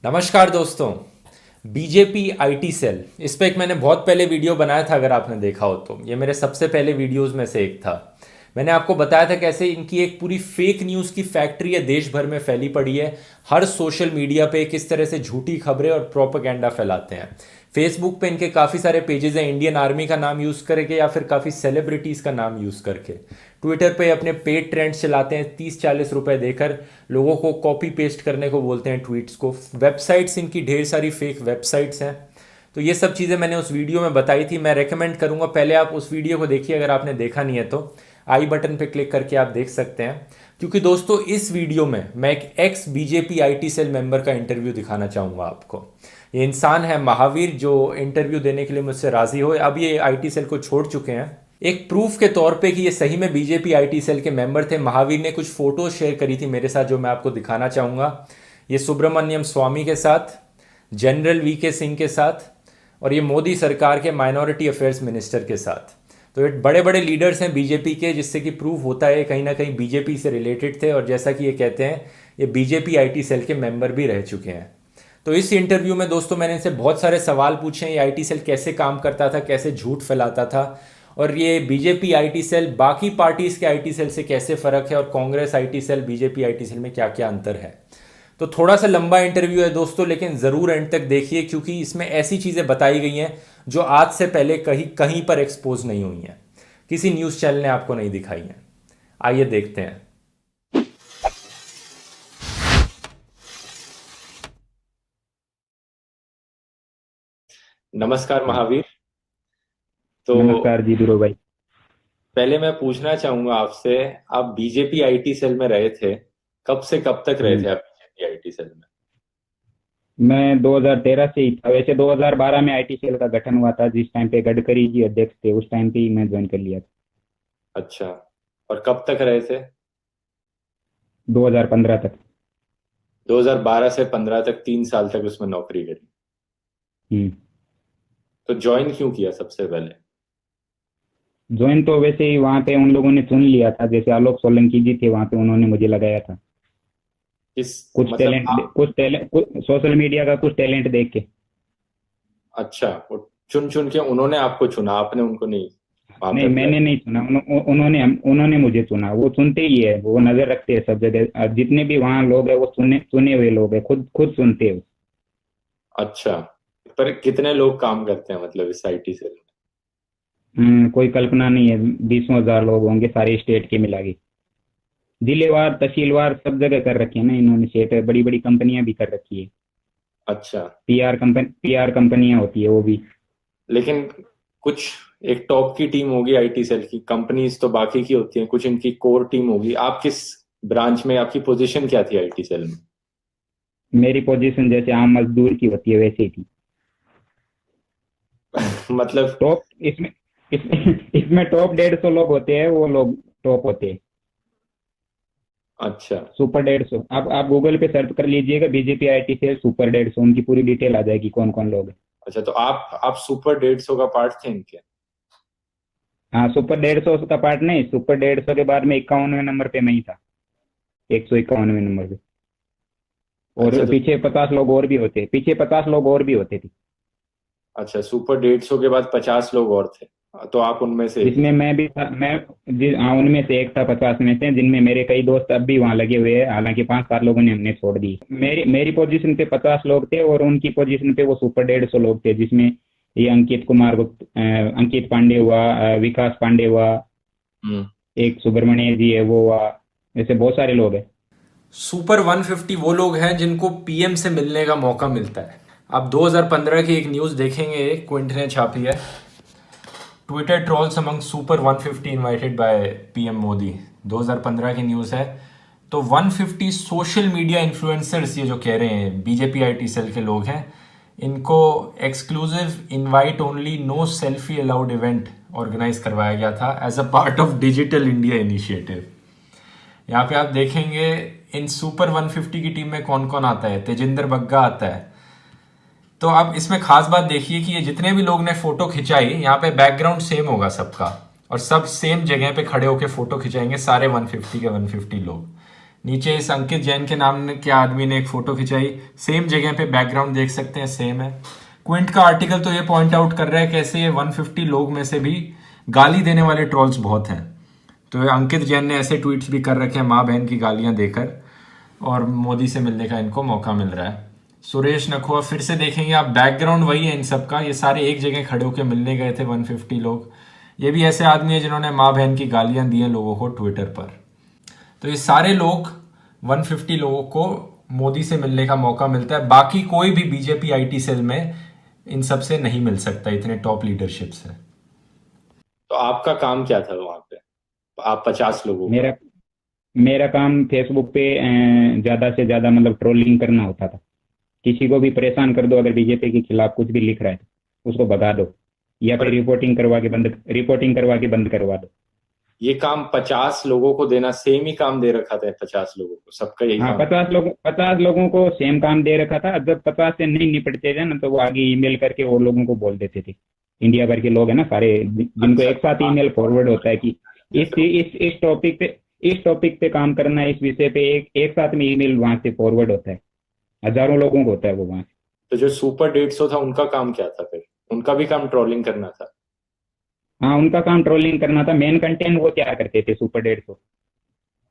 नमस्कार दोस्तों। BJP IT cell इस पे एक मैंने बहुत पहले वीडियो बनाया था, अगर आपने देखा हो तो। ये मेरे सबसे पहले वीडियोस में से एक था। मैंने आपको बताया था कैसे इनकी एक पूरी फेक न्यूज़ की फैक्ट्री है, देश भर में फैली पड़ी है। हर सोशल मीडिया पे किस तरह से झूठी खबरें और प्रोपेगेंडा फैलाते हैं। फेसबुक पे इनके काफ़ी सारे पेजेस हैं, इंडियन आर्मी का नाम यूज़ करके या फिर काफ़ी सेलिब्रिटीज़ का नाम यूज़ करके। ट्विटर पे अपने पेड ट्रेंड्स चलाते हैं, 30-40 रुपए देकर लोगों को कॉपी पेस्ट करने को बोलते हैं ट्वीट्स को। वेबसाइट्स इनकी ढेर सारी फेक वेबसाइट्स हैं। तो ये सब चीज़ें मैंने उस वीडियो में बताई थी। मैं रेकमेंड करूंगा पहले आप उस वीडियो को देखिए, अगर आपने देखा नहीं है तो आई बटन पे क्लिक करके आप देख सकते हैं। क्योंकि दोस्तों इस वीडियो में मैं एक ex BJP IT cell member का इंटरव्यू दिखाना चाहूंगा आपको। ये इंसान है महावीर, जो इंटरव्यू देने के लिए मुझसे राजी हुए। अब ये आईटी सेल को छोड़ चुके हैं। एक प्रूफ के तौर पे कि ये सही में बीजेपी आईटी सेल के मेंबर थे, महावीर ने कुछ फोटोज शेयर करी थी मेरे साथ, जो मैं आपको दिखाना चाहूंगा। ये सुब्रमण्यम स्वामी के साथ, जनरल वीके सिंह के साथ, और ये मोदी सरकार के माइनॉरिटी अफेयर्स मिनिस्टर के साथ। तो ये बड़े बड़े लीडर्स हैं बीजेपी के, जिससे कि प्रूफ होता है कहीं ना कहीं बीजेपी से रिलेटेड थे। और जैसा कि ये कहते हैं, ये बीजेपी आईटी सेल के मेंबर भी रह चुके हैं। तो इस इंटरव्यू में दोस्तों मैंने इनसे बहुत सारे सवाल पूछे हैं। ये आईटी सेल कैसे काम करता था, कैसे झूठ फैलाता था, और ये बीजेपी आईटी सेल बाकी पार्टीज के आईटी सेल से कैसे फर्क है, और Congress IT cell BJP IT cell में क्या क्या अंतर है। तो थोड़ा सा लंबा इंटरव्यू है दोस्तों, लेकिन ज़रूर एंड तक देखिए, क्योंकि इसमें ऐसी चीज़ें बताई गई हैं जो आज से पहले कहीं कहीं पर एक्सपोज नहीं हुई हैं, किसी न्यूज़ चैनल ने आपको नहीं दिखाई हैं। आइए देखते हैं। नमस्कार महावीर। तो नमस्कार जी दुरो भाई। पहले मैं पूछना चाहूंगा आपसे, आप बीजेपी आईटी सेल में रहे थे, कब से कब तक रहे हम्म। थे आप बीजेपी आईटी सेल में? मैं 2013 से ही था। वैसे 2012 में आईटी सेल का गठन हुआ था, जिस टाइम पे गडकरी जी अध्यक्ष थे उस टाइम पे ही मैं ज्वाइन कर लिया था। अच्छा, और कब तक रहे थे? 2015 तक। 2012 से 15 तक, 3 साल तक उसमें नौकरी करी। हम्म। तो ज्वाइन क्यों किया सबसे पहले? ज्वाइन तो वैसे ही वहाँ पे उन लोगों ने चुन लिया था, जैसे आलोक सोलंकी जी थे वहाँ पे, उन्होंने मुझे लगाया था। किस कुछ मतलब टैलेंट आप? कुछ टैलेंट सोशल मीडिया का कुछ टैलेंट देख के। अच्छा, वो चुन चुन के उन्होंने आपको चुना, आपने उनको नहीं वहां पे नहीं, अप्लाई? मैंने नहीं चुना, उन्होंने मुझे चुना। वो चुनते ही है, वो नजर रखते हैं सब जगह। जितने भी वहाँ लोग हैं वो चुने चुने हुए लोग हैं, खुद खुद चुनते हैं। अच्छा, पर कितने लोग काम करते हैं मतलब इस आईटी सेल में? कोई कल्पना नहीं है। 20,000 लोग होंगे सारे स्टेट के मिला के। जिलेवार तहसीलवार सब जगह कर रखी है ना इन्होंने सेट। बड़ी बड़ी कंपनियां भी कर रखी है। अच्छा, पीआर कंपनियां होती है वो भी। लेकिन कुछ एक टॉप की टीम होगी आईटी सेल की, कंपनीज तो बाकी की होती हैं, कुछ इनकी कोर टीम होगी। आप किस ब्रांच में, आपकी पोजीशन क्या थी आईटी सेल में? मेरी पोजीशन जैसे आम मजदूर की होती है वैसे ही थी। मतलब टॉप इसमें इसमें टॉप 150 लोग होते हैं, वो लोग टॉप होते हैं। अच्छा। सुपर 150। आप गूगल पे सर्च कर लीजिएगा बीजेपी आईटी से सुपर 150, उनकी पूरी डिटेल आ जाएगी कौन कौन लोग हैं। अच्छा, तो आप सुपर 150 का पार्ट थे इनके? हाँ, सुपर 150 का पार्ट नहीं, सुपर 150 के बाद में 51वें नंबर पे मैं ही था। 151वें नंबर पे। अच्छा और तो पीछे 50 लोग और भी होते, पीछे 50 लोग और भी होते थे। अच्छा, सुपर 150 के बाद 50 लोग और थे, तो आप उनमें से एक जिसमें थे। मैं भी था। हाँ, उनमें से एक था 50 में से, जिनमें मेरे कई दोस्त अब भी वहाँ लगे हुए हैं। हालांकि 5-7 लोगों ने हमने छोड़ दी। मेरी मेरी पोजीशन पे 50 लोग थे, और उनकी पोजीशन पे वो सुपर 150 लोग थे, जिसमें ये अंकित कुमार गुप्त, अंकित पांडे हुआ, विकास पांडे हुआ, हम्म। एक सुब्रमण्य जी है वो हुआ। ऐसे बहुत सारे लोग हैं। सुपर 150 वो लोग हैं जिनको पीएम से मिलने का मौका मिलता है। आप 2015 की एक न्यूज़ देखेंगे, क्विंट ने छापी है, Twitter trolls among super 150 invited by PM Modi. 2015 की न्यूज़ है। तो 150 सोशल मीडिया इन्फ्लुएंसर्स, ये जो कह रहे हैं बीजेपी आईटी सेल के लोग हैं, इनको exclusive invite only no selfie allowed event organise करवाया गया था as a part of digital India initiative. यहाँ पे आप देखेंगे इन सुपर 150 की टीम में कौन कौन आता है। तेजिंदर बग्गा आता है। तो अब इसमें खास बात देखिए कि ये जितने भी लोग ने फोटो खिंचाई, यहाँ पे बैकग्राउंड सेम होगा सबका, और सब सेम जगह पे खड़े होकर फोटो खिंचाएंगे, सारे 150 के 150 लोग। नीचे इस अंकित जैन के नाम के आदमी ने एक फोटो खिंचाई, सेम जगह पे बैकग्राउंड देख सकते हैं, सेम है। क्विंट का आर्टिकल तो ये पॉइंट आउट कर रहा है कैसे ये 150 लोग में से भी गाली देने वाले ट्रोल्स बहुत हैं। तो ये अंकित जैन ने ऐसे ट्वीट्स भी कर रखे हैं माँ बहन की गालियां देकर, और मोदी से मिलने का इनको मौका मिल रहा है। सुरेश नखुआ, फिर से देखेंगे आप, बैकग्राउंड वही है इन सब का, ये सारे एक जगह खड़े होकर मिलने गए थे 150 लोग। ये भी ऐसे आदमी है जिन्होंने माँ बहन की गालियां दी हैं लोगों को ट्विटर पर। तो ये सारे लोग 150 लोगों को मोदी से मिलने का मौका मिलता है, बाकी कोई भी बीजेपी आईटी सेल में इन सब से नहीं मिल सकता, इतने टॉप लीडरशिप से। तो आपका काम क्या था वहां पे, आप 50 लोगों का? मेरा मेरा काम फेसबुक पे ज्यादा से ज्यादा मतलब ट्रोलिंग करना होता था। किसी को भी परेशान कर दो, अगर बीजेपी के खिलाफ कुछ भी लिख रहा है तो उसको भगा दो, या फिर रिपोर्टिंग करवा के बंद करवा दो। ये काम 50 लोगों को देना, सेम ही काम दे रखा था 50 लोगों को, सबका यही हाँ, काम? 50 लोगों को सेम काम दे रखा था। जब 50 से नहीं निपटते थे ना, तो वो आगे ईमेल करके और लोगों को बोल देते थे। इंडिया भर के लोग है ना सारे, जिनको अच्छा, एक साथ ईमेल फॉरवर्ड होता है कि इस टॉपिक पे काम करना है, इस विषय पे एक साथ में ईमेल वहां से फॉरवर्ड होता है। हजारों लोगों को होता है वो वहां से। तो जो सुपर 150 था उनका काम क्या था फिर? उनका भी काम ट्रोलिंग करना था? हाँ, उनका काम ट्रोलिंग करना था। मेन कंटेंट वो क्या करते थे सुपर 150?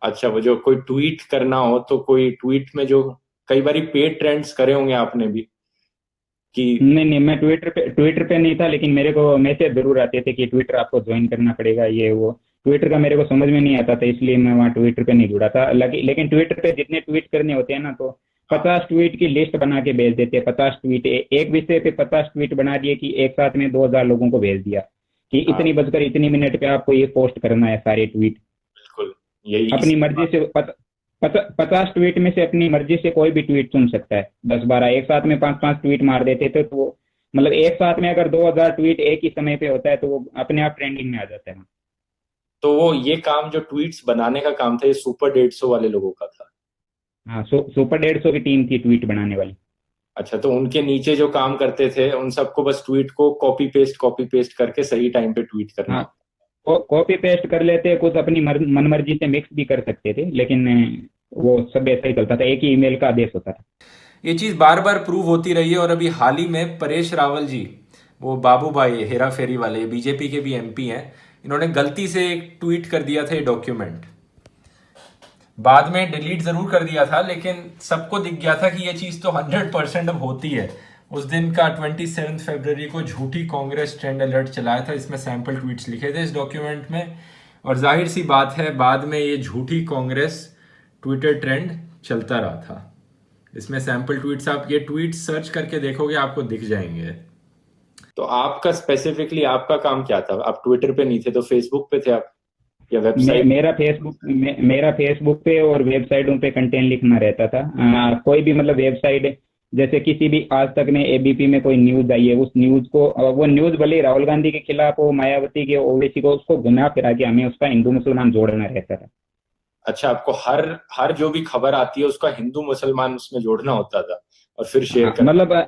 अच्छा, वो जो कोई ट्वीट करना हो तो कोई ट्वीट में जो कई बार पेड ट्रेंड्स करे होंगे आपने भी कि? नहीं नहीं, मैं ट्विटर पे नहीं था, लेकिन मेरे को मैसेज जरूर आते थे कि ट्विटर आपको ज्वाइन करना पड़ेगा, ये वो। ट्विटर का मेरे को समझ में नहीं आता था, इसलिए मैं वहाँ ट्विटर पे नहीं जुड़ा था। लेकिन ट्विटर पे जितने ट्वीट करने होते हैं ना, तो 50 ट्वीट की लिस्ट बना के भेज देते हैं। 50 ट्वीट, एक विषय पे 50 ट्वीट बना दिए कि एक साथ में 2000 लोगों को भेज दिया कि हाँ, इतनी बजकर इतनी मिनट पे आपको ये पोस्ट करना है सारे ट्वीट। बिल्कुल, यही अपनी मर्जी से 50 ट्वीट में से अपनी मर्जी से कोई भी ट्वीट चुन सकता है। 10-12 एक साथ में 5-5 ट्वीट मार देते थे, तो वो मतलब एक साथ में अगर 2000 ट्वीट एक ही समय पे होता है, तो वो अपने आप ट्रेंडिंग में आ जाता है। तो वो ये काम जो ट्वीट्स बनाने का काम था, ये सुपर 150 वाले लोगों का था? हाँ, सुपर 150 की टीम थी ट्वीट बनाने वाली। अच्छा, तो उनके नीचे जो काम करते थे उन सबको बस ट्वीट को कॉपी पेस्ट करके सही टाइम पे ट्वीट करना हाँ, होता? कॉपी पेस्ट कर लेते, कुछ अपनी मन मर्जी से मिक्स भी कर सकते थे, लेकिन वो सब ऐसा ही चलता था, एक ही ईमेल का आदेश होता था। ये चीज बार बार प्रूव होती रही है, और अभी हाल ही में परेश रावल जी, वो बाबू भाई हेरा फेरी वाले, बीजेपी के भी एमपी हैं, इन्होंने गलती से एक ट्वीट कर दिया था ये डॉक्यूमेंट। बाद में डिलीट जरूर कर दिया था, लेकिन सबको दिख गया था कि ये चीज तो 100% अब होती है। उस दिन का 27 फरवरी को झूठी कांग्रेस ट्रेंड अलर्ट चलाया था, इसमें सैंपल ट्वीट्स लिखे थे इस डॉक्यूमेंट में, और जाहिर सी बात है बाद में ये झूठी कांग्रेस ट्विटर ट्रेंड चलता रहा था। इसमें सैंपल ट्वीट्स, आप ये ट्वीट्स सर्च करके देखोगे आपको दिख जाएंगे। तो आपका स्पेसिफिकली आपका काम क्या था? आप ट्विटर पे नहीं थे तो फेसबुक पे थे आप, या मे, वेबसाइट? मेरा फेसबुक पे और वेबसाइटों पे कंटेंट लिखना रहता था। कोई भी मतलब वेबसाइट, जैसे किसी भी आज तक में एबीपी में कोई न्यूज आई है, उस न्यूज को, वो न्यूज भले ही राहुल गांधी के खिलाफ हो, मायावती के, ओवैसी को, उसको घुमा फिरा के हमें उसका हिंदू मुसलमान जोड़ना रहता था। अच्छा, आपको हर हर जो भी खबर आती है उसका हिंदू मुसलमान उसमें जोड़ना होता था और फिर शेयर हाँ, करना?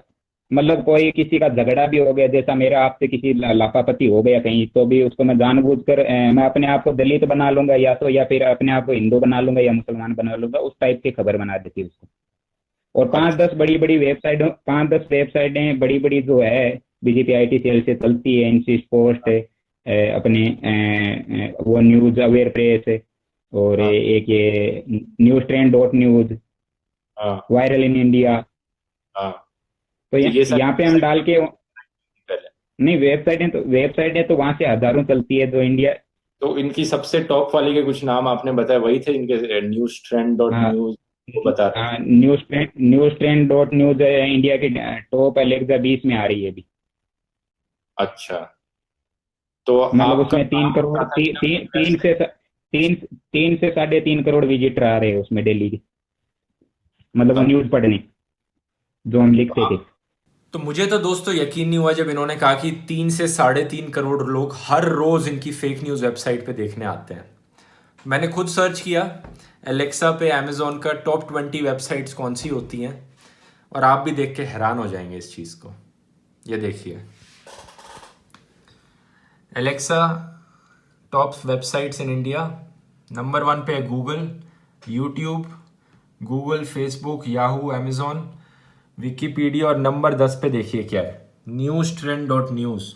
मतलब कोई किसी का झगड़ा भी हो गया, जैसा मेरा आपसे किसी लापापती हो गया कहीं, तो भी उसको मैं जानबूझकर मैं अपने आप को दलित बना लूंगा, या फिर अपने आप को हिंदू बना लूंगा या मुसलमान बना लूंगा, उस टाइप की खबर बना देती है उसको। और अच्छा, 5-10 बड़ी बड़ी जो है बीजेपी आईटी सेल से चलती है, इंसिस्ट पोस्ट है, अपने वो न्यूज अवेयर प्रेस, और हाँ, एक ये न्यूज ट्रेंड डॉट न्यूज, हाँ, वायरल इन इंडिया। हाँ। तो तो ये यहाँ पे सारी हम डाल के, पहले, नहीं, वेबसाइटें तो वहां से हजारों चलती है जो इंडिया। तो इनकी सबसे टॉप वाली के कुछ नाम आपने बताए, वही थे इनके, न्यूज ट्रेंड डॉट हाँ, न्यूज वो बता रहे थे? News trend dot news India की टॉप अलेक्सा 20 में आ रही है अभी। अच्छा, तो मतलब आपका उसमें तीन काम करोड़ होता था ती, कि ती, आपको तीन कैसे? से तीन 3 से 3.5 करोड़ विजिटर आ रहे हैं उसमें डेली के, मतलब वो न्यूज पढ़ने जो हम लिखते थे। तो मुझे तो दोस्तों यकीन नहीं हुआ जब इन्होंने कहा कि 3 से 3.5 करोड़ लोग हर रोज इनकी फेक न्यूज़ वेबसाइट पे देखने आते हैं। मैंने खुद सर्च किया एलेक्सा पे, अमेजोन का टॉप 20 वेबसाइट्स कौन सी होती हैं, और आप भी देख के हैरान हो जाएंगे इस चीज़ को। ये देखिए, Alexa top websites in India, number 1 पे है Google, YouTube, Google, Facebook, Yahoo, Amazon, Wikipedia, और नंबर 10 पे देखिए क्या है, न्यूज़ ट्रेंड डॉट न्यूज़।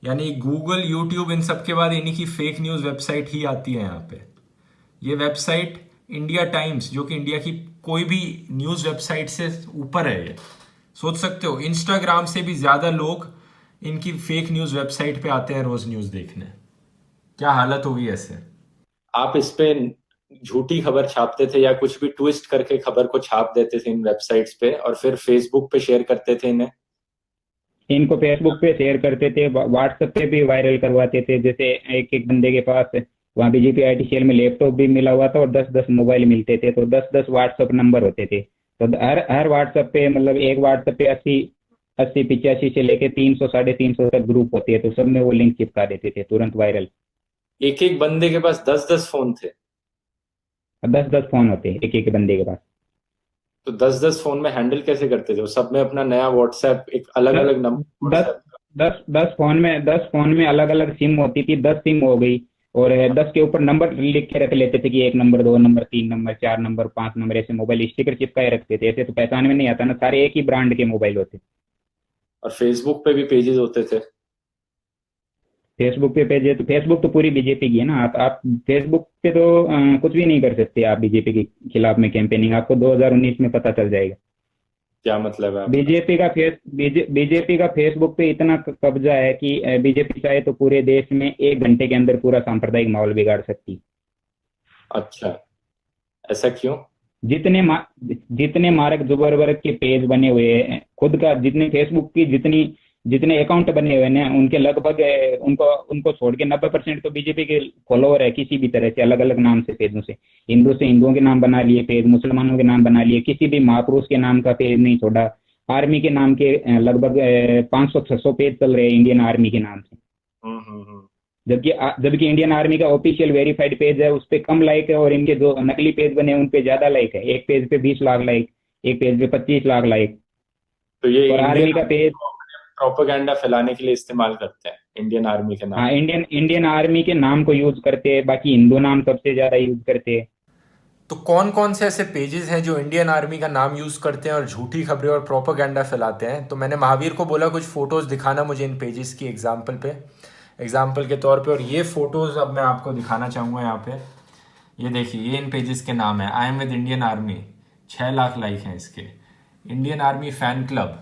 यानी गूगल, यूट्यूब, इन सब के बाद इन्हीं की फेक न्यूज़ वेबसाइट ही आती है यहाँ पे। ये वेबसाइट इंडिया टाइम्स, जो कि इंडिया की कोई भी न्यूज़ वेबसाइट से ऊपर है ये, सोच सकते हो। इंस्टाग्राम से भी ज़्यादा लोग इनकी फेक न्यूज़ वेबसाइट पे आते हैं रोज़ न्यूज़ देखने। क्या हालत होगी ऐसे। आप इस पे झूठी खबर छापते थे या कुछ भी ट्विस्ट करके खबर को छाप देते थे इन वेबसाइट्स पे, और फिर फेसबुक पे शेयर करते थे इन्हें। इनको फेसबुक पे शेयर करते थे, व्हाट्सएप पे भी वायरल करवाते थे। जैसे एक एक बंदे के पास वहाँ बीजेपी आईटी सेल में लैपटॉप भी मिला हुआ था और 10-10 मोबाइल मिलते थे, तो 10-10 व्हाट्सएप नंबर होते थे। तो हर व्हाट्सएप पे मतलब एक व्हाट्सएप पे 80-85 से लेके 300 350 तक ग्रुप होते हैं, तो सब में वो लिंक चिपका देते थे, तुरंत वायरल। एक एक बंदे के पास 10-10 फोन थे। 10-10 फोन होते हैं एक एक बंदे के पास। तो 10-10 फोन में हैंडल कैसे करते थे वो, सब में अपना नया व्हाट्सएप, एक अलग दस अलग नंबर दस व्हाट्सएप। 10 फोन में अलग अलग सिम होती थी, 10 सिम हो गई। और 10 के ऊपर नंबर लिख के रख लेते थे कि 1 number, 2 number, 3 number, 4 number, 5 number, ऐसे मोबाइल स्टिकर चिपकाए रखते थे। ऐसे तो पहचान में नहीं आता ना, सारे एक ही ब्रांड के मोबाइल होते। और फेसबुक पे भी पेजेस होते थे। फेसबुक पे पेज है तो फेसबुक तो पूरी बीजेपी की है ना। आप फेसबुक पे तो कुछ भी नहीं कर सकते आप बीजेपी के खिलाफ में कैंपेनिंग, आपको 2019 में पता चल जाएगा। क्या मतलब है आपका। बीजेपी का फेसबुक पे इतना कब्जा है कि बीजेपी चाहे तो पूरे देश में 1 घंटे के अंदर पूरा सांप्रदायिक माहौल बिगाड़ सकती। अच्छा, ऐसा क्यों। जितने जितने मार्क जुबरवर्ग के पेज बने हुए हैं, खुद का जितने फेसबुक की जितने अकाउंट बने हुए हैं उनके लगभग उनको उनको छोड़ के 90% तो बीजेपी के फॉलोअर है, किसी भी तरह से अलग अलग नाम से पेजों से। हिंदू से हिंदुओं के नाम बना लिए पेज, मुसलमानों के नाम बना लिए, किसी भी महापुरुष के नाम का पेज नहीं छोड़ा। आर्मी के नाम के लगभग 500-600 पेज चल रहे हैं इंडियन आर्मी के नाम से। हम्म। जबकि इंडियन आर्मी का ऑफिशियल वेरीफाइड पेज है, उस पे कम लाइक है, और इनके जो नकली पेज बने हैं उन पे ज्यादा लाइक है। एक पेज पे 20 लाख लाइक, एक पेज पे 25 लाख लाइक। तो ये और इंडियन आर्मी का पेज, प्रोपेगेंडा फैलाने के लिए इस्तेमाल करते हैं इंडियन आर्मी के नाम। हाँ, इंडियन आर्मी के नाम को यूज करते हैं, बाकी हिंदू नाम सबसे ज्यादा यूज करते हैं। तो कौन कौन से ऐसे पेजेस हैं जो इंडियन आर्मी का नाम यूज़ करते हैं और झूठी खबरें और प्रोपेगेंडा फैलाते हैं। तो मैंने महावीर को बोला कुछ फ़ोटोज़ दिखाना मुझे इन पेजेस की एग्जाम्पल के तौर पे। और ये फ़ोटोज़ अब मैं आपको दिखाना चाहूँगा यहाँ पे। ये देखिए, ये इन पेजेस के नाम है। I am with Indian army, 6 lakh like हैं इसके। इंडियन आर्मी फ़ैन क्लब,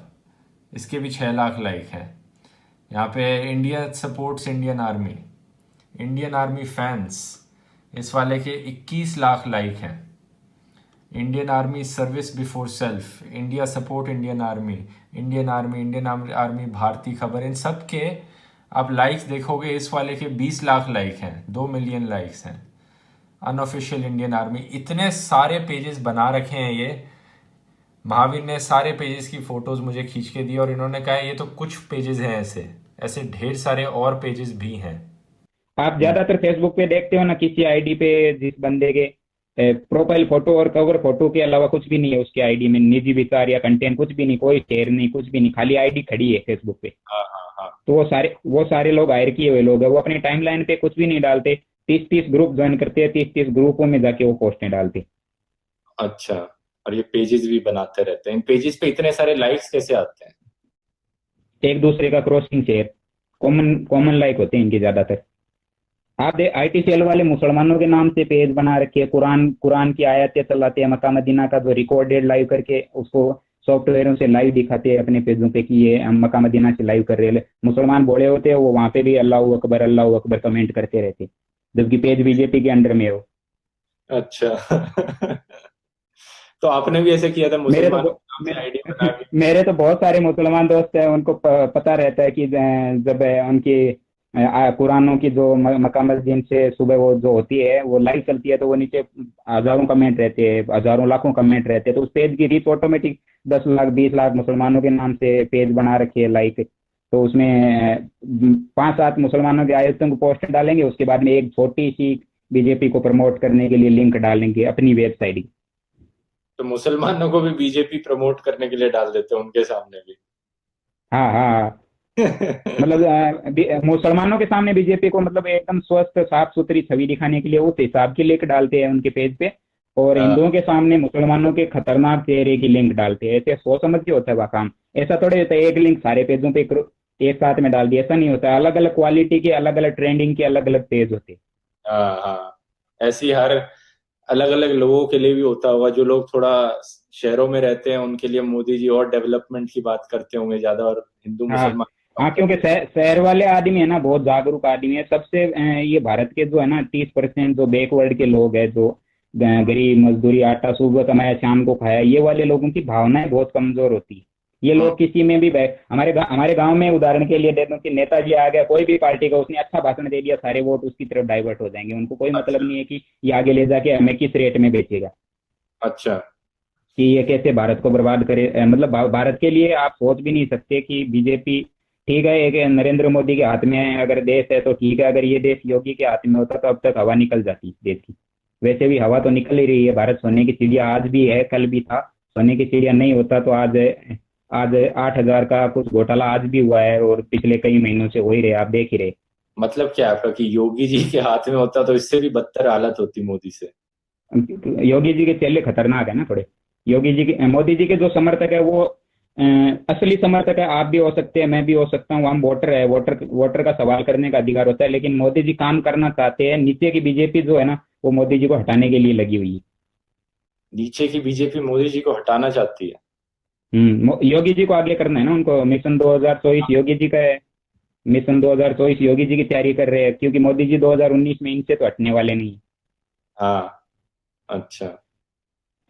इसके भी 6 लाख लाइक हैं। यहाँ पे India supports Indian army, Indian army fans, इस वाले के 21 लाख लाइक हैं। Indian army service before self, India support Indian army, Indian army भारतीय खबर, इन सब के आप लाइक्स देखोगे, इस वाले के 20 लाख लाइक हैं, 2 मिलियन लाइक्स हैं। अनऑफिशियल इंडियन आर्मी, इतने सारे पेजेस बना रखे हैं ये। महावीर ने सारे पेजेस की फोटोज मुझे खींच के दी और इन्होंने कहा ये तो कुछ पेजेस हैं, ऐसे ऐसे ढेर सारे और पेजेस भी हैं। आप ज्यादातर फेसबुक पे देखते हो ना, किसी आईडी पे जिस बंदे के प्रोफाइल फोटो और कवर फोटो के अलावा कुछ भी नहीं है उसके आईडी में, निजी विचार या कंटेंट कुछ भी नहीं, कोई शेयर नहीं, कुछ भी नहीं, खाली आईडी खड़ी है फेसबुक पे। हाँ हाँ हाँ। तो वो सारे लोग हायर किए हुए लोग हैं, वो अपनी टाइमलाइन पे कुछ भी नहीं डालते। 30-30 ग्रुप ज्वाइन करते हैं, 30-30 ग्रुपों में जाके वो पोस्टें डालते। अच्छा, और ये पेजेस भी बनाते रहते हैं। इन पेजेस पे इतने सारे लाइक्स कैसे आते हैं। एक दूसरे का crossing share, common common like होते हैं इनके ज्यादातर। आप दे आईटी सेल वाले मुसलमानों के नाम से पेज बना रखे हैं, कुरान कुरान की आयतें चलाते हैं, मक्का मदीना का जो रिकॉर्डेड लाइव करके उसको सॉफ्टवेयरों से लाइव दिखाते हैं अपने पेजों पे कि ये हम मक्का मदीना से लाइव कर रहे हैं। मुसलमान बोले होते हैं वो वहां पे भी अल्लाह अकबर कमेंट करते रहते, जबकि पेज बीजेपी के अंडर में हो। अच्छा। तो आपने भी ऐसे किया था, मेरे मुसलमान तो से आईडी बना के। मेरे तो बहुत सारे मुसलमान दोस्त हैं, उनको पता रहता है कि जब उनकी कुरानों की जो मक्का मस्जिद से सुबह वो जो होती है वो लाइव चलती है, तो वो नीचे हजारों कमेंट रहते हैं, हजारों लाखों कमेंट रहते हैं, तो उस पेज की रीच ऑटोमेटिक 10 लाख 20 लाख मुसलमानों के नाम से पेज बना रखे है लाइक। तो उसमें 5-7 मुसलमानों के आयतों को पोस्ट डालेंगे, उसके बाद में एक छोटी सी बीजेपी को प्रमोट करने के लिए लिंक डालेंगे अपनी वेबसाइट की। तो मुसलमानों को भी बीजेपी प्रमोट करने के लिए डाल देते हैं उनके सामने भी। हाँ हाँ हाँ। मतलब मुसलमानों के सामने बीजेपी को मतलब एकदम स्वस्थ साफ सुथरी छवि दिखाने के लिए उस हिसाब की लिंक डालते हैं उनके पेज पे। और हाँ हिंदुओं के सामने मुसलमानों के खतरनाक चेहरे की लिंक डालते हैं। ऐसे सोच समझ के होता है वह काम। ऐसा थोड़े होता है एक लिंक सारे पेजों पे एक साथ में डाल दिया, ऐसा नहीं होता है। अलग अलग क्वालिटी के, अलग अलग ट्रेंडिंग के अलग अलग पेज होते हैं। हाँ हाँ। ऐसी हर अलग अलग लोगों के लिए भी होता होगा, जो लोग थोड़ा शहरों में रहते हैं उनके लिए मोदी जी और डेवलपमेंट की बात करते होंगे ज्यादा, और हिंदू हाँ मुसलमान की हाँ, बात क्योंकि करते हैं। शहर वाले आदमी है ना बहुत जागरूक आदमी है सबसे। ये भारत के जो है ना 30% जो बैकवर्ड के लोग हैं, जो गरीब मजदूरी, आटा सुबह कमाया शाम को खाया, ये वाले लोगों की भावनाएं बहुत कमजोर होती है। ये हम्म, लोग किसी में भी हमारे गांव में उदाहरण के लिए दे दूं कि नेताजी आ गया कोई भी पार्टी का, उसने अच्छा भाषण दे दिया, सारे वोट उसकी तरफ डाइवर्ट हो जाएंगे। उनको कोई मतलब अच्छा नहीं है कि ये आगे ले जाके हमें किस रेट में बेचेगा, अच्छा। कि ये कैसे भारत को बर्बाद करे। मतलब भारत के लिए आप सोच भी नहीं सकते कि बीजेपी, ठीक है एक नरेंद्र मोदी के हाथ में है अगर देश है तो ठीक है, अगर ये देश योगी के हाथ में होता तो अब तक हवा निकल जाती इस देश की। वैसे भी हवा तो निकल ही रही है। भारत सोने की चिड़िया आज भी है, कल भी था। सोने की चिड़िया नहीं होता तो आज आज 8,000 का कुछ घोटाला आज भी हुआ है, और पिछले कई महीनों से हो ही रहे, आप देख ही रहे। मतलब क्या है आपका कि योगी जी के हाथ में होता तो इससे भी बदतर हालत होती मोदी से? योगी जी के चेले खतरनाक है ना थोड़े। योगी जी के, मोदी जी के जो समर्थक है वो असली समर्थक है। आप भी हो सकते हैं, मैं भी हो सकता हूँ, हम वोटर है। वोटर वोटर का सवाल करने का अधिकार होता है, लेकिन मोदी जी काम करना चाहते हैं। नीचे की बीजेपी जो है ना वो मोदी जी को हटाने के लिए लगी हुई है। नीचे की बीजेपी मोदी जी को हटाना चाहती है? योगी जी को आगे करना है ना उनको। मिशन 2024 योगी जी का है। मिशन 2024 योगी जी की तैयारी कर रहे हैं, क्योंकि मोदी जी 2019 में इनसे तो हटने वाले नहीं। हाँ। अच्छा।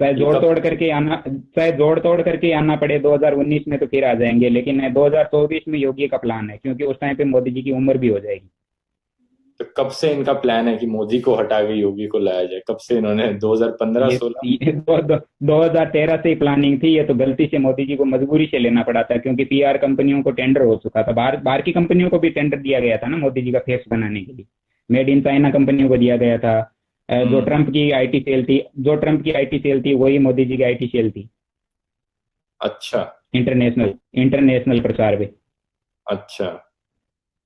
चाहे ये जोड़ कब? तोड़ करके आना, चाहे जोड़ तोड़ करके आना पड़े 2019 में तो फिर आ जाएंगे, लेकिन 2024 में योगी का प्लान है, क्योंकि उस टाइम पे मोदी जी की उम्र भी हो जाएगी। तो कब से इनका प्लान है कि मोदी को हटा के योगी को लाया जाए? कब से इन्होंने 2015-16? ये 2013 से ही प्लानिंग थी। ये तो गलती से मोदी जी को मजबूरी से लेना पड़ा था, क्योंकि पीआर कंपनियों को टेंडर हो चुका था। बाहर बाहर की कंपनियों को भी टेंडर दिया गया था ना मोदी जी का फेस बनाने के लिए। मेड इन चाइना कंपनियों को दिया गया था। जो हम्म। ट्रंप की आईटी सेल थी, जो ट्रंप की आईटी सेल थी वही मोदी जी की आईटी सेल थी। अच्छा इंटरनेशनल इंटरनेशनल प्रचार में। अच्छा।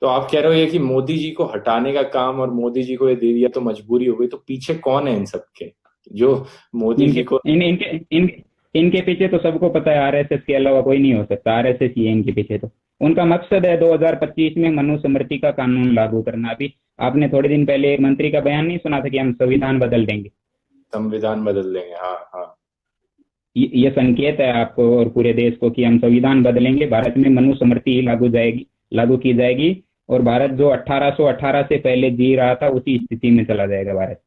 तो आप कह रहे हो ये कि मोदी जी को हटाने का काम और मोदी जी को ये दे दिया तो मजबूरी हो गई, तो पीछे कौन है इन सब के जो मोदी इनके जी को? इन इनके इन इनके पीछे तो सबको पता है, आरएसएस के अलावा कोई नहीं हो सकता। आरएसएस ही है इनके पीछे तो। उनका मकसद है 2025 में मनुस्मृति का कानून लागू करना। अभी आपने थोड़े दिन पहले एक मंत्री का बयान नहीं सुना था कि हम संविधान बदल देंगे? संविधान बदल देंगे, हाँ हाँ। ये संकेत है आपको और पूरे देश को कि हम संविधान बदलेंगे, भारत में मनुस्मृति ही लागू की जाएगी। और भारत जो 1818 से पहले जी रहा था उसी स्थिति में चला जाएगा भारत।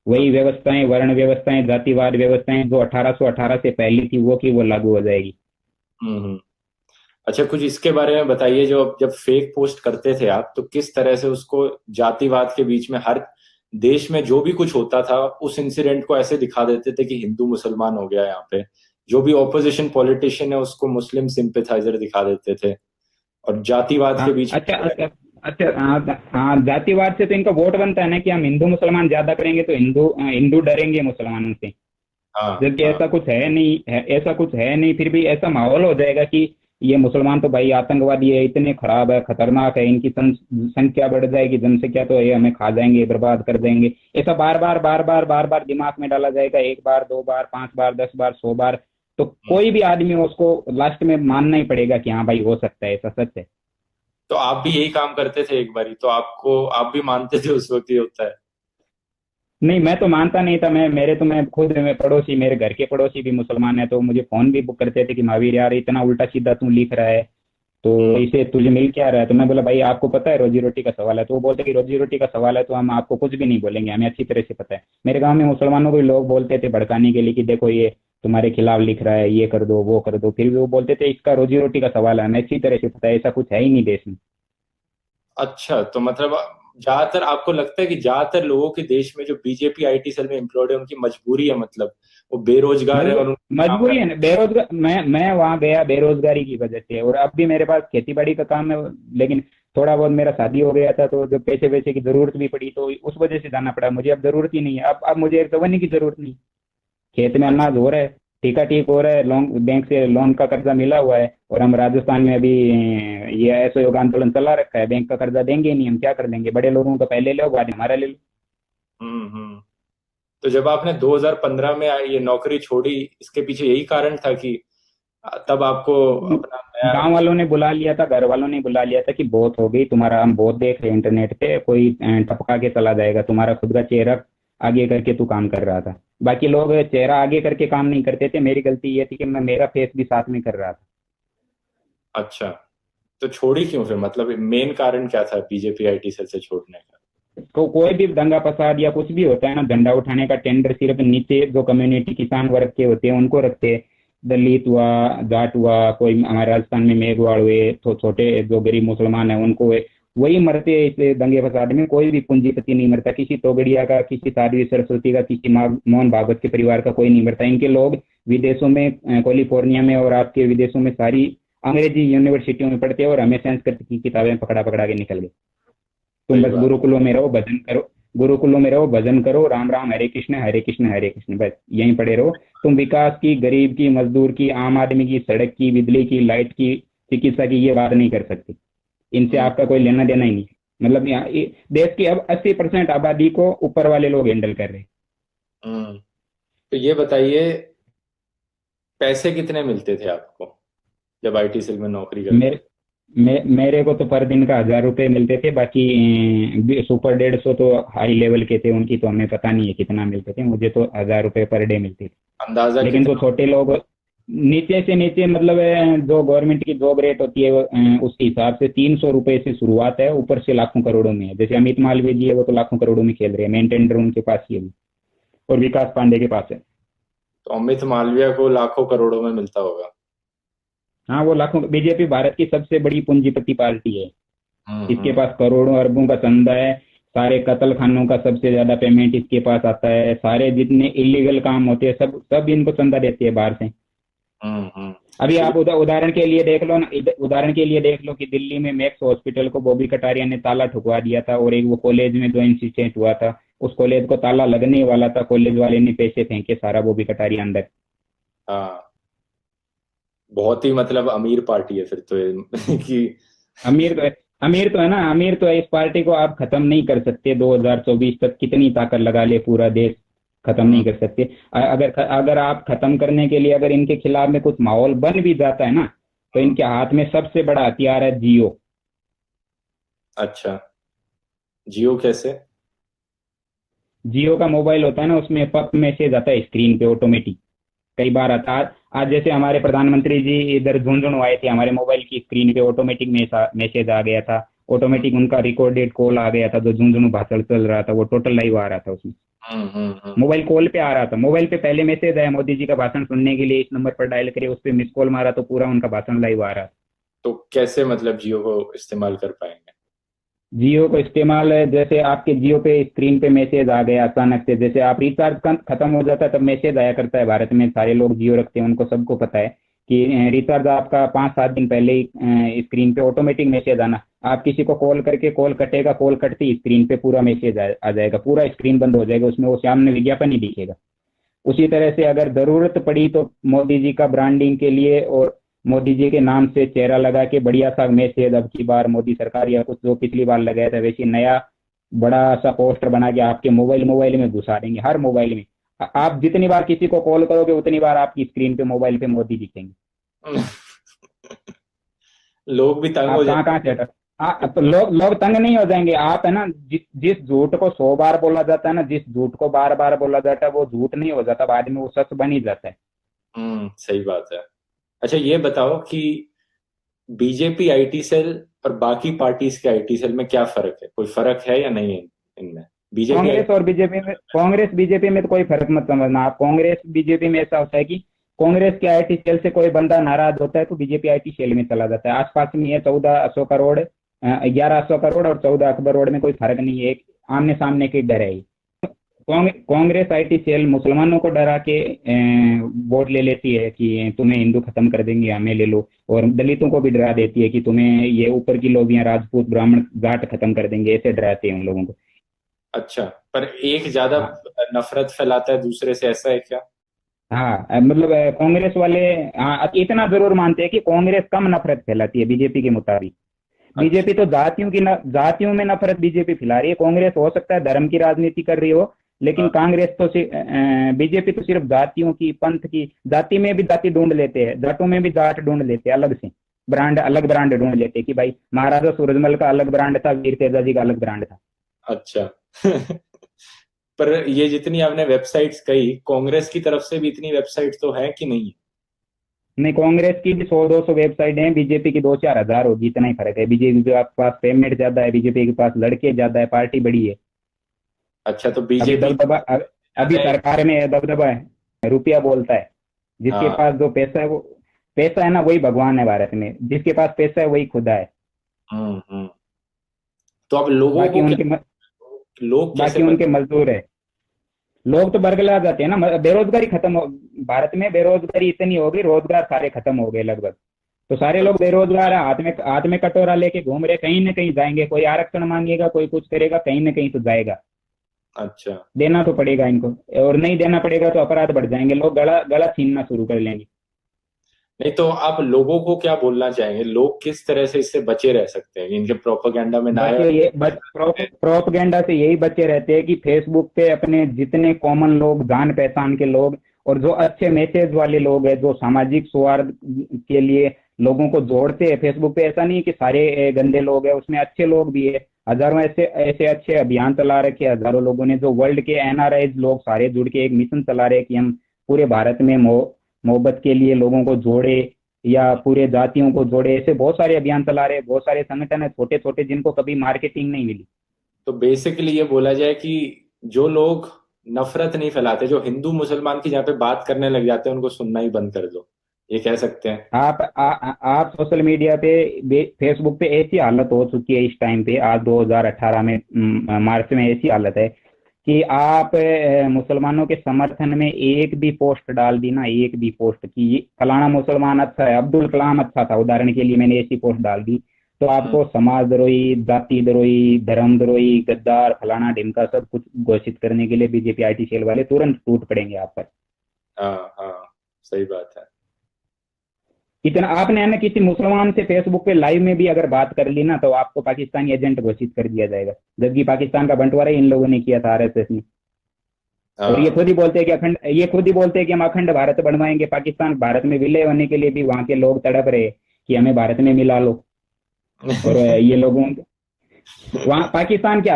वही व्यवस्थाएं, वर्ण व्यवस्थाएं, जातिवाद व्यवस्थाएं जो 1818 से पहले थी वो की वो लागू हो जाएगी। हम्म। अच्छा, कुछ इसके बारे में बताइए, जो जब फेक पोस्ट करते थे आप, तो किस तरह से उसको जातिवाद के बीच में हर देश में जो भी कुछ होता था उस इंसिडेंट को ऐसे दिखा देते थे कि हिंदू मुसलमान हो गया यहाँ पे। जो भी ऑपोजिशन पॉलिटिशियन है उसको मुस्लिम सिंपैथाइजर दिखा देते थे, और जातिवाद हाँ के बीच अच्छा में। अच्छा अच्छा। हाँ हाँ, जातिवाद से तो इनका वोट बनता है ना कि हम हिंदू मुसलमान ज्यादा करेंगे तो हिंदू हिंदू डरेंगे मुसलमानों से। हाँ जबकि हाँ। ऐसा कुछ है नहीं है, ऐसा कुछ है नहीं। फिर भी ऐसा माहौल हो जाएगा कि ये मुसलमान तो भाई आतंकवादी है, इतने खराब है, खतरनाक है, इनकी संख्या बढ़ जाएगी, जनसंख्या तो ये हमें खा जाएंगे, बर्बाद कर देंगे। ऐसा बार बार बार बार बार बार दिमाग में डाला जाएगा, एक बार, दो बार, 5 बार, 10 बार, 100 बार। तो हम्म। कोई भी आदमी हो, उसको लास्ट में मानना ही पड़ेगा कि हाँ भाई हो सकता है, ऐसा सच है। तो आप भी यही काम करते थे एक बारी, तो आपको आप भी मानते थे उस वक्त ये होता है? नहीं, मैं तो मानता नहीं था। मैं खुद, मैं पड़ोसी, मेरे घर के पड़ोसी भी मुसलमान है, तो मुझे फोन भी बुक करते थे कि महावीर यार इतना उल्टा सीधा तू लिख रहा है, तो हम्म इसे तुझे मिल क्या रहा है? तो मैं बोला भाई आपको पता है रोजी रोटी का सवाल है? तो वो बोलते कि रोजी रोटी का सवाल है तो हम आपको कुछ भी नहीं बोलेंगे, हमें अच्छी तरह से पता है। मेरे गांव में मुसलमानों को भी लोग बोलते थे भड़काने के लिए कि देखो ये तुम्हारे खिलाफ लिख रहा है, ये कर दो वो कर दो, फिर भी वो बोलते थे इसका रोजी रोटी का सवाल है, हमें अच्छी तरह से पता है, ऐसा कुछ है ही नहीं देश में। अच्छा, तो मतलब ज्यादातर आपको लगता है कि ज्यादातर लोगों के देश में जो बीजेपी आईटी सेल में एम्प्लॉयड है उनकी मजबूरी है, मतलब वो बेरोजगार है और उनको काम मजबूरी है करना? ना, बेरोजगार। मैं वहां गया बेरोजगारी की वजह से, और अब भी मेरे पास खेती बाड़ी का काम है, लेकिन थोड़ा बहुत मेरा शादी हो गया था तो जो पैसे वैसे की जरूरत भी पड़ी तो उस वजह से जाना पड़ा। मुझे अब जरूरत ही नहीं है। अब मुझे एक दवाने की जरूरत नहीं। खेत में अच्छा अनाज हो रहा है, ठीका ठीक हो रहा है, लोन बैंक से लोन का कर्जा मिला हुआ है, और हम राजस्थान में अभी ये असहयोग आंदोलन चला रखा है, बैंक का कर्जा देंगे ही नहीं, हम क्या कर लेंगे? बड़े लोगों का पहले लो बाद में हमारा ले लो। हम्म। तो जब आपने 2015 में ये नौकरी छोड़ी, इसके पीछे यही कारण था कि तब आपको अपना नया। गांव वालों ने बुला लिया था, घर वालों ने बुला लिया था कि बहुत हो गई तुम्हारा, हम बहुत देख रहे हैं इंटरनेट पे, कोई टपका के चला जाएगा, तुम्हारा खुद का चेहरा आगे करके तू काम कर रहा था। बाकी लोग चेहरा आगे करके काम नहीं करते थे, मेरी गलती ये थी कि मैं मेरा फेस भी साथ में कर रहा था। अच्छा, तो छोड़ी क्यों फिर, मतलब मेन कारण क्या था बीजेपी आईटी सेल से छोड़ने का? तो कोई भी दंगा फसाद या कुछ भी होता है ना, झंडा उठाने का टेंडर सिर्फ नीचे जो कम्युनिटी किसान वर्ग के होते हैं उनको रखते हैं। दलित हुआ, जाट हुआ, कोई हमारे राजस्थान में मेघवाड़ हुए, तो छोटे जो गरीब मुसलमान है उनको हुए, वही मरते हैं इस दंगे फसाद में। कोई भी पूंजीपति नहीं मरता, किसी तोगड़िया का, किसी साध्वी सरस्वती का, किसी मोहन भागवत के परिवार का कोई नहीं मरता। इनके लोग विदेशों में, कैलिफोर्निया में और आपके विदेशों में सारी अंग्रेजी यूनिवर्सिटियों में पढ़ते हैं, और हमें संस्कृत की किताबें पकड़ा पकड़ा के निकल गए। तुम सही बस बात। गुरुकुलों में रहो, भजन करो, गुरुकुलों में रहो, भजन करो, राम राम हरे कृष्ण हरे कृष्ण हरे कृष्ण, बस यहीं पड़े रहो। तुम विकास की, गरीब की, मजदूर की, आम आदमी की, सड़क की, बिजली की, लाइट की, चिकित्सा की ये बात नहीं कर सकते। इनसे हम्म। आपका कोई लेना देना ही नहीं है। मतलब यहाँ देश की अब 80% आबादी को ऊपर वाले लोग हैंडल कर रहे हैं। हम्म। तो ये बताइए, पैसे कितने मिलते थे आपको जब आईटी सेल में नौकरी करते थे? मेरे मेरे को तो पर दिन का 1,000 रुपये मिलते थे। बाकी सुपर 150 तो हाई लेवल के थे, उनकी तो हमें पता नहीं है कितना मिलते थे। मुझे तो 1,000 रुपये पर डे मिलते थे। अंदाजा लेकिन जो कितना? छोटे लोग नीचे से नीचे, मतलब जो गवर्नमेंट की जॉब रेट होती है उसके हिसाब से 300 रुपये से शुरुआत है, ऊपर से लाखों करोड़ों में है। जैसे अमित मालवीय जी है, वो तो लाखों करोड़ों में खेल रहे हैं, मेन टेंडर उनके पास ही है अभी, और विकास पांडे के पास है। तो अमित मालवीय को लाखों करोड़ों में मिलता होगा। हाँ, वो लाखों, बीजेपी भारत की सबसे बड़ी पूंजीपति पार्टी है। इसके हम्म। पास करोड़ों अरबों का चंदा है। सारे कत्ल खानों का सबसे ज्यादा पेमेंट इसके पास आता है। सारे जितने इलीगल काम होते हैं सब सब इनको चंदा देते हैं बाहर से। अभी तो आप उदाहरण के लिए देख लो ना, उदाहरण के लिए देख लो कि दिल्ली में मैक्स हॉस्पिटल को बॉबी कटारिया ने ताला ठुकवा दिया था, और एक वो कॉलेज में जो इंसिडेंट हुआ था, उस कॉलेज को ताला लगने वाला था, कॉलेज वाले ने पैसे फेंके सारा बॉबी कटारिया अंदर। हाँ, बहुत ही मतलब अमीर पार्टी है फिर तो ये कि। अमीर तो है, अमीर तो है ना, अमीर तो है। इस पार्टी को आप खत्म नहीं कर सकते। 2024 तक कितनी ताकत लगा ले पूरा देश, खत्म हम्म। नहीं कर सकते। अगर अगर आप खत्म करने के लिए, अगर इनके खिलाफ में कुछ माहौल बन भी जाता है ना, तो हम्म। इनके हाथ में सबसे बड़ा हथियार है जियो। अच्छा, जियो कैसे? जियो का मोबाइल होता है ना, उसमें पप मैसेज आता है स्क्रीन पे ऑटोमेटिक। कई बार आता है। आज जैसे हमारे प्रधानमंत्री जी इधर झुंझुनू आए थे, हमारे मोबाइल की स्क्रीन पे ऑटोमेटिक मैसेज आ गया था। ऑटोमेटिक उनका रिकॉर्डेड कॉल आ गया था, जो झुंझुनू भाषण चल रहा था वो टोटल लाइव आ रहा था उसमें। मोबाइल कॉल पे आ रहा था, मोबाइल पे पहले मैसेज आया, मोदी जी का भाषण सुनने के लिए इस नंबर पर डायल करिए, उस पर मिस कॉल मारा तो पूरा उनका भाषण लाइव आ रहा था। तो कैसे मतलब जियो को इस्तेमाल कर पाएंगे? जियो को इस्तेमाल है, जैसे आपके जियो पे स्क्रीन पे मैसेज आ गया अचानक से, जैसे आप रिचार्ज खत्म हो जाता है तब मैसेज आया करता है। भारत में सारे लोग जियो रखते हैं, उनको सबको पता है कि रिचार्ज आपका 5-7 दिन पहले ही स्क्रीन पे ऑटोमेटिक मैसेज आना। आप किसी को कॉल करके, कॉल कटेगा, कॉल कटती ही स्क्रीन पे पूरा मैसेज आ जाएगा, पूरा स्क्रीन बंद हो जाएगा, उसमें वो सामने विज्ञापन ही दिखेगा। उसी तरह से अगर जरूरत पड़ी तो मोदी जी का ब्रांडिंग के लिए और मोदी जी के नाम से चेहरा लगा के बढ़िया सा मैसेज, अब की बार मोदी सरकार या कुछ जो पिछली बार लगाया था वैसे नया बड़ा सा पोस्टर बना के आपके मोबाइल मोबाइल में घुसा देंगे, हर मोबाइल में। आप जितनी बार किसी को कॉल करोगे उतनी बार आपकी स्क्रीन पे मोबाइल पे मोदी दिखेंगे। लोग भी तंग हो आप कहाँ जाते कहाँ से हटा, तो लोग तंग नहीं हो जाएंगे। आप है ना, जिस झूठ को 100 बार बोला जाता है ना, जिस झूठ को बार बार बोला जाता है वो झूठ नहीं हो जाता, बाद में वो सच बन ही जाता है। सही बात है। अच्छा, ये बताओ कि बीजेपी आईटी सेल और बाकी पार्टीज के आईटी सेल में क्या फर्क है? कोई फर्क है या नहीं है इनमें? BJP Congress IT. और बीजेपी में, कांग्रेस बीजेपी में तो कोई फर्क मत समझना आप। कांग्रेस बीजेपी में ऐसा होता है कि कांग्रेस के आईटी सेल से कोई बंदा नाराज होता है तो बीजेपी आईटी सेल में चला जाता है। आसपास में ये 14 अशोका रोड, 11 अशोका रोड और 14 अकबर रोड में कोई फर्क नहीं है, एक आमने सामने की डर है। कांग्रेस आईटी सेल मुसलमानों को डरा के वोट ले लेती है कि तुम्हें हिंदू खत्म कर देंगे, हमें ले लो, और दलितों को भी डरा देती है कि तुम्हें ये ऊपर की लोबियां राजपूत ब्राह्मण जाट खत्म कर देंगे, ऐसे डराते हैं उन लोगों को। अच्छा, पर एक ज्यादा हाँ, नफरत फैलाता है दूसरे से, ऐसा है क्या? हाँ, मतलब कांग्रेस वाले, हाँ, इतना जरूर मानते हैं कि कांग्रेस कम नफरत फैलाती है बीजेपी के मुताबिक। अच्छा। बीजेपी तो जातियों में नफरत बीजेपी फैला रही है। कांग्रेस हो सकता है धर्म की राजनीति कर रही हो, लेकिन हाँ। कांग्रेस तो बीजेपी तो सिर्फ जातियों की, पंथ की, जाति में भी जाति ढूंढ लेते हैं, जाटों में भी जाट ढूंढ लेते हैं, अलग से ब्रांड, अलग ब्रांड ढूंढ लेते हैं कि भाई महाराजा सूरजमल का अलग ब्रांड था, वीर तेजा जी का अलग ब्रांड था। अच्छा। पर ये जितनी आपने वेबसाइट्स कही, कांग्रेस की तरफ से भी इतनी वेबसाइट्स तो है कि नहीं? नहीं, कांग्रेस की भी 100-200 वेबसाइट है, बीजेपी की 2-4 हजार होगी, इतना ही फर्क है। बीजेपी के पास पेमेंट ज्यादा है, बीजेपी के पास लड़के ज्यादा है, पार्टी बड़ी है। अच्छा, तो अभी बीजेपी दबदबा अभी ज्यादा है। सरकार में है, दबदबा है, रुपया बोलता है। जिसके हाँ। पास जो पैसा है वो, पैसा है ना वही भगवान है भारत में, जिसके पास पैसा है वही खुदा है। हम्म। तो अब लोगों बाकी को क्या, उनके लोग कैसे बाकी उनके बचे? मजदूर है। लोग तो बरगला जाते हैं ना, बेरोजगारी खत्म हो, भारत में बेरोजगारी इतनी हो गई, रोजगार सारे खत्म हो गए लगभग। तो सारे तो लोग बेरोजगार है, हाथ में कटोरा लेके घूम रहे, कहीं ना कहीं जाएंगे, कोई आरक्षण मांगेगा, कोई कुछ करेगा, कहीं ना कहीं तो जाएगा। अच्छा। देना तो पड़ेगा इनको, और नहीं देना पड़ेगा तो अपराध बढ़ जाएंगे, लोग गला गला छीनना शुरू कर लेंगे। नहीं, तो आप लोगों को क्या बोलना चाहेंगे? लोग किस तरह से इससे बचे रह सकते हैं, इनके प्रोपेगेंडा में ना आए? बच्चे ये प्रोपगेंडा से यही बच्चे रहते हैं कि फेसबुक पे अपने जितने कॉमन लोग, जान पहचान के लोग, और जो अच्छे मैसेज वाले लोग हैं, जो सामाजिक सौहार्द के लिए लोगों को जोड़ते हैं फेसबुक पे, ऐसा नहीं है कि सारे गंदे लोग हैं, उसमें अच्छे लोग भी है। हजारों ऐसे ऐसे अच्छे अभियान चला रखे हैं हजारों लोगों ने, जो वर्ल्ड के एनआरआई लोग सारे जुड़ के एक मिशन चला रहे हैं कि हम पूरे भारत में मोहब्बत के लिए लोगों को जोड़े, या पूरे जातियों को जोड़े। ऐसे बहुत सारे अभियान चला रहे हैं, बहुत सारे संगठन है छोटे छोटे, जिनको कभी मार्केटिंग नहीं मिली। तो बेसिकली ये बोला जाए कि जो लोग नफरत नहीं फैलाते, जो हिंदू मुसलमान की जहाँ पे बात करने लग जाते हैं, उनको सुनना ही बंद कर दो, ये कह सकते हैं? आप सोशल मीडिया पे, फेसबुक पे ऐसी हालत हो चुकी है इस टाइम पे, आज 2018 में, मार्च में ऐसी हालत है कि आप मुसलमानों के समर्थन में एक भी पोस्ट डाल दी ना, एक भी पोस्ट की फलाना मुसलमान अच्छा है, अब्दुल कलाम अच्छा था, उदाहरण के लिए मैंने ऐसी पोस्ट डाल दी, तो हम्म। आपको समाज द्रोही, जाति द्रोही, धर्म द्रोही, गद्दार, फलाना ढिमका सब कुछ घोषित करने के लिए बीजेपी आईटी सेल वाले तुरंत टूट पड़ेंगे आप पर। हाँ हाँ, सही बात है। इतना आपने है ना, किसी मुसलमान से फेसबुक पे लाइव में भी अगर बात कर ली ना, तो आपको पाकिस्तानी एजेंट घोषित कर दिया जाएगा, जबकि पाकिस्तान का बंटवारा इन लोगों ने किया था, आरएसएस ने। और ये हाँ। खुद ही बोलते हैं कि ये खुद ही बोलते हैं कि हम अखंड भारत बनवाएंगे, पाकिस्तान, भारत में विलय होने के लिए भी वहां के लोग तड़प रहे कि हमें भारत में मिला लो। और ये लोगों, वहाँ पाकिस्तान की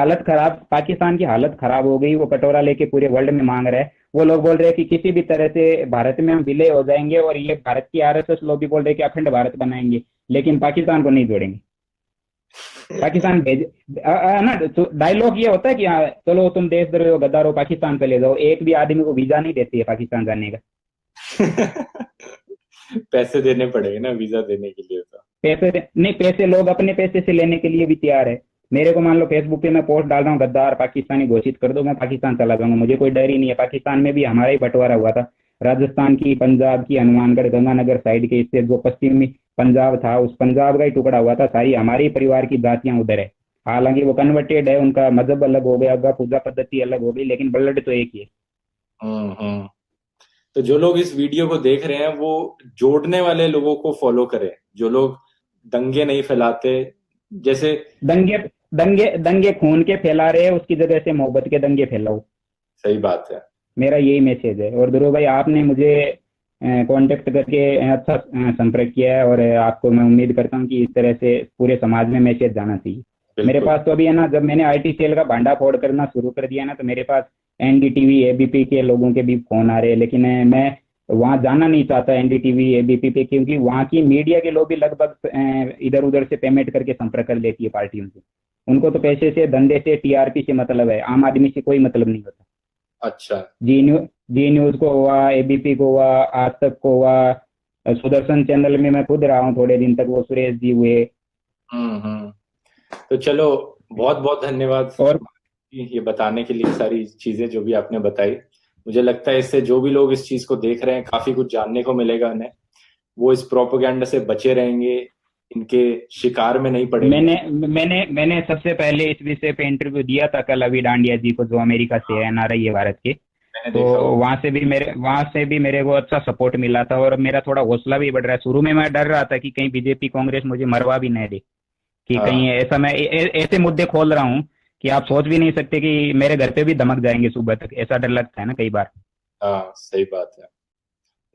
हालत खराब हो गई, वो कटोरा लेके पूरे वर्ल्ड में मांग रहा है। वो लोग बोल रहे हैं कि किसी भी तरह से भारत में हम विलय हो जाएंगे, और ये भारत की आरएसएस लोग भी बोल रहे हैं कि अखंड भारत बनाएंगे, लेकिन पाकिस्तान को नहीं जोड़ेंगे। पाकिस्तान भेज ना, तो डायलॉग ये होता है कि हाँ चलो तुम देशद्रोही हो, गद्दार हो, पाकिस्तान चले जाओ, एक भी आदमी को वीजा नहीं देती है पाकिस्तान जाने का। पैसे देने पड़ेंगे ना वीजा देने के लिए तो। नहीं, पैसे लोग अपने पैसे से लेने के लिए भी तैयार है। मेरे को मान लो फेसबुक पे मैं पोस्ट डाल रहा हूँ, गद्दार पाकिस्तानी घोषित कर दो, मैं पाकिस्तान चला जाऊंगा, मुझे कोई डर ही नहीं है। पाकिस्तान में भी हमारा ही बंटवारा हुआ था, राजस्थान की, पंजाब की, हनुमानगढ़, गंगानगर साइड के, इससे जो पश्चिमी पंजाब था, उस पंजाब का ही टुकड़ा हुआ था, सारी हमारे ही परिवार की जातियां उधर है। हालांकि वो कन्वर्टेड है, उनका मजहब अलग हो गया, उनका पूजा पद्धति अलग हो गई, लेकिन ब्लड तो एक ही है। हम्म। तो जो लोग इस वीडियो को देख रहे हैं, वो जोड़ने वाले लोगों को फॉलो करें, जो लोग दंगे नहीं फैलाते, जैसे। दंगे दंगे दंगे खून के फैला रहे हैं, उसकी जगह से मोहब्बत के दंगे फैलाओ। सही बात है। मेरा यही मैसेज है। और ध्रुव भाई, आपने मुझे कांटेक्ट करके अच्छा संपर्क किया है, और आपको मैं उम्मीद करता हूँ कि इस तरह से पूरे समाज में मैसेज जाना चाहिए। मेरे बिल्कुल। पास तो अभी है ना, जब मैंने आईटी सेल का भांडा फोड़ करना शुरू कर दिया ना, तो मेरे पास एनडीटीवी एबीपी के लोगों के भी फोन आ रहे हैं, लेकिन मैं वहां जाना नहीं चाहता एनडीटीवी एबीपी पे, क्योंकि वहां की मीडिया के लोग भी लगभग इधर उधर से पेमेंट करके संपर्क कर लेती है पार्टियों से। उनको तो पैसे से, धंधे से, टीआरपी से मतलब है, आम आदमी से कोई मतलब नहीं होता। अच्छा। जी न्यूज को हुआ, एबीपी को हुआ, आज तक को हुआ, सुदर्शन चैनल में मैं खुद रहा हूँ थोड़े दिन तक, वो सुरेश जी हुए। हम्म। तो चलो, बहुत बहुत धन्यवाद और ये बताने के लिए, सारी चीजें जो भी आपने बताई। मुझे लगता है इससे जो भी लोग इस चीज को देख रहे हैं, काफी कुछ जानने को मिलेगा उन्हें। वो इस प्रोपेगेंडा से बचे रहेंगे, इनके शिकार में नहीं पड़ेंगे। मैंने सबसे पहले इस विषय पे इंटरव्यू दिया था कल अभी डांडिया जी को, जो अमेरिका से है, एनआरआई है भारत के। मैंने तो देखा वो। वहां से भी मेरे को अच्छा सपोर्ट मिला था, और मेरा थोड़ा हौसला भी बढ़ रहा है। शुरू में मैं डर रहा था कि कहीं बीजेपी कांग्रेस मुझे मरवा भी नहीं दे, कि कहीं हाँ। ऐसा, मैं ऐसे मुद्दे खोल रहा हूँ कि आप सोच भी नहीं सकते कि मेरे घर पे भी धमक जाएंगे सुबह तक, ऐसा डर लगता है ना कई बार। हाँ सही बात है।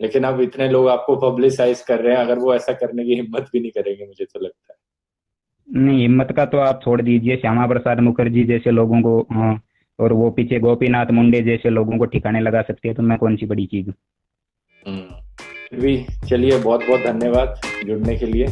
लेकिन अब इतने लोग आपको पब्लिसाइज कर रहे हैं, अगर वो ऐसा करने की हिम्मत भी नहीं करेंगे मुझे तो लगता है। नहीं, हिम्मत का तो आप छोड़ दीजिए, श्यामा प्रसाद मुखर्जी जैसे लोगों को और वो पीछे गोपीनाथ मुंडे जैसे लोगों को ठिकाने लगा सकती है, तो मैं कौन सी बड़ी चीज हूँ। फिर भी चलिए, बहुत बहुत धन्यवाद जुड़ने के लिए।